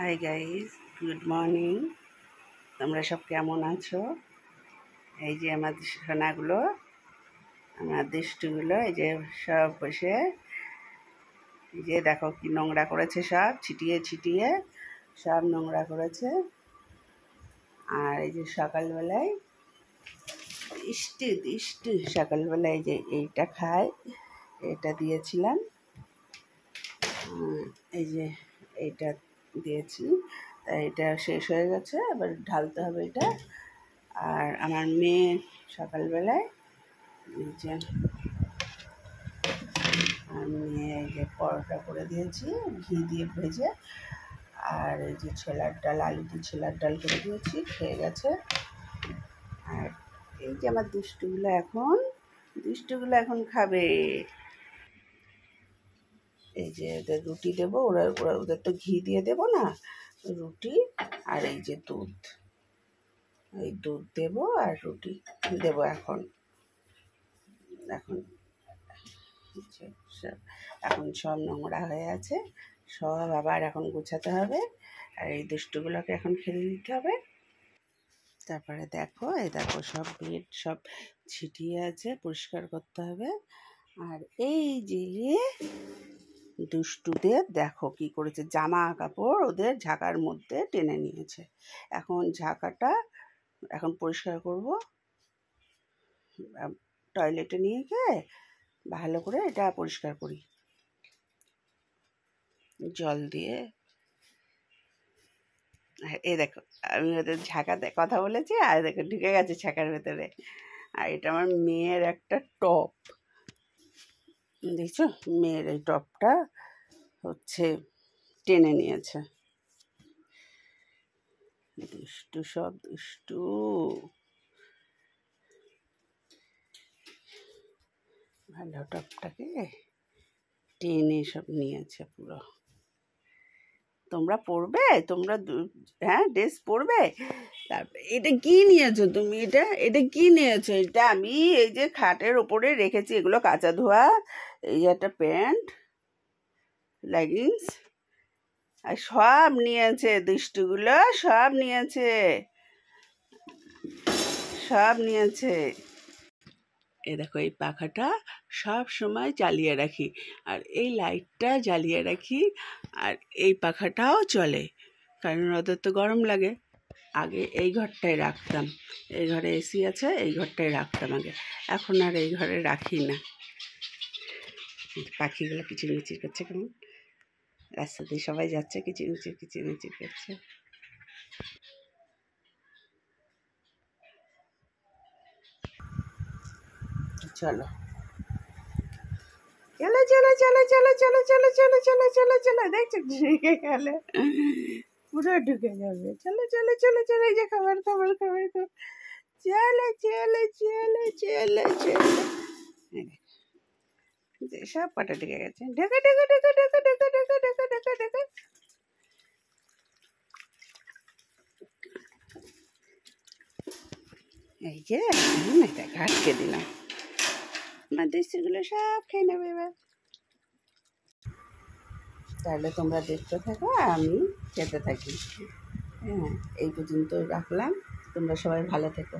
Hi guys, good morning. তোমরা সব কেমন আছো? এই যে আমার সোনাগুলো, আমার দুষ্টুগুলো, এই যে সব বসে, এই যে দেখো কি নোংরা করেছে, সব ছিটিয়ে ছিটিয়ে সব নোংরা করেছে। আর এই যে সকালবেলায় সকালবেলায় এই যে এইটা খায়, এটা দিয়েছিলাম, এই যে এইটা দিয়েছি, তাই এটা শেষ হয়ে গেছে, আবার ঢালতে হবে এটা। আর আমার মেয়ে সকালবেলায় এই যে আমি এই যে পরোটা করে দিয়েছি ঘি দিয়ে ভেজে, আর এই যে ছোলার ডাল, আলু দিয়ে ছোলার ডাল করে দিয়েছি, খেয়ে গেছে। আর এই যে আমার দুষ্টুগুলো এখন খাবে। এই যে ওদের রুটি দেবো, ওদের তো ঘি দিয়ে দেবো না, রুটি আর এই যে দুধ, এই দুধ দেবো আর রুটি দেবো। এখন এখন সব নোংরা হয়ে আছে, সব আবার এখন গুছাতে হবে, আর এই দুষ্টুগুলোকে এখন খেলে নিতে হবে। তারপরে দেখো, এই দেখো সব বেড সব ছিটিয়ে আছে, পরিষ্কার করতে হবে। আর এই যে দুষ্টুদের দেখো কি করেছে, জামা কাপড় ওদের ঝাঁকার মধ্যে টেনে নিয়েছে। এখন ঝাঁকাটা এখন পরিষ্কার করব, টয়লেটে নিয়ে গিয়ে ভালো করে এটা পরিষ্কার করি জল দিয়ে। এ দেখো, আমি ওদের ঝাঁকাতে কথা বলেছি, আর দেখো ঢুকে গেছে ছাকার ভেতরে। আর এটা আমার মেয়ের একটা টপ, দেখছো, মেয়ের এই টপটা হচ্ছে টেনে নিয়েছে। দুষ্টু সব দুষ্টু, ভালো টপটাকে টেনে সব নিয়েছে পুরো। তোমরা পড়বে, তোমরা হ্যাঁ ড্রেস পরবে। তারপরে এটা কি নিয়েছো তুমি? এটা কি নিয়েছো? এটা আমি এই যে খাটের ওপরে রেখেছি, এগুলো কাঁচা ধোয়া। এই যে একটা প্যান্ট, লেগিংস, আর সব নিয়েছে দুষ্টুগুলো, সব নিয়েছে। এ দেখো, এই পাখাটা সব সময় জ্বালিয়ে রাখি, আর এই লাইটটা জ্বালিয়ে রাখি, আর এই পাখাটাও চলে, কারণ ওদের তো গরম লাগে। আগে এই ঘরটায় রাখতাম, এই ঘরে এসি আছে, এই ঘরটায় রাখতাম আগে, এখন আর এই ঘরে রাখি না। পাখিগুলো কিচিরমিচির করছে, কেমন রাস্তা দিয়ে সবাই যাচ্ছে, কিচিরমিচির করছে। চলো চলো চলো চলো চলো চলো চলো চলো চলো চলো চলো, দেখছো ঢুকে গেলে, পুরো ঢুকে যাবে। চলো চলো চলো চলো, এই যে খাবার খাবার খাবার খাবার, চলো চলো চলো চলো চলো, সব কটা ঢুকে গেছে। ঢেকে ঢেকে ঢেকে ঢেকে ঢেকে ঢেকে ঢেকে ঢেকে ঢেকে, এই যে এটা ঘাটকে দিলাম, আমার দেশগুলো সব খেয়ে নেবে এবার। তাহলে তোমরা দেখতে থাকো, আমি খেতে থাকি। হ্যাঁ, এই পর্যন্ত রাখলাম, তোমরা সবাই ভালো থেকো।